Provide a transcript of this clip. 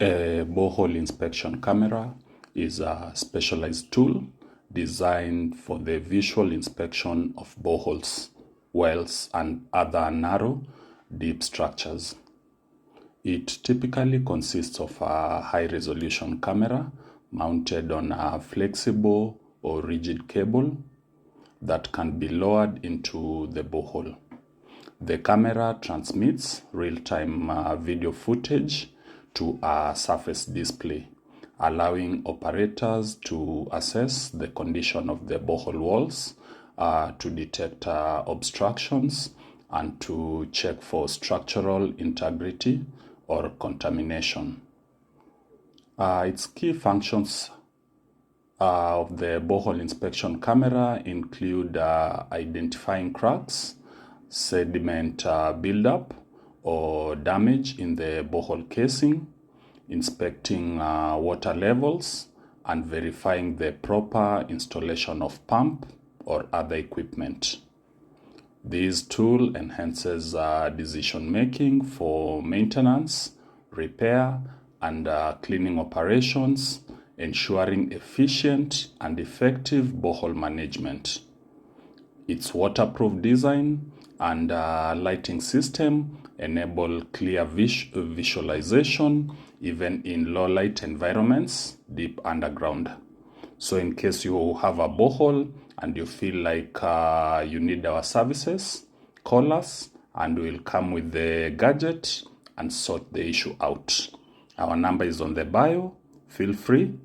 A borehole inspection camera is a specialized tool designed for the visual inspection of boreholes, wells, and other narrow, deep structures. It typically consists of a high-resolution camera mounted on a flexible or rigid cable that can be lowered into the borehole. The camera transmits real-time video footage to a surface display, allowing operators to assess the condition of the borehole walls, to detect obstructions, and to check for structural integrity or contamination. Its key functions of the borehole inspection camera include identifying cracks, sediment buildup or damage in the borehole casing, inspecting water levels, and verifying the proper installation of pump or other equipment. This tool enhances decision making for maintenance, repair, and cleaning operations, ensuring efficient and effective borehole management. Its waterproof design and lighting system enable clear visualization even in low light environments deep underground. So in case you have a borehole and you feel like you need our services, call us and we'll come with the gadget and sort the issue out. Our number is on the bio. Feel free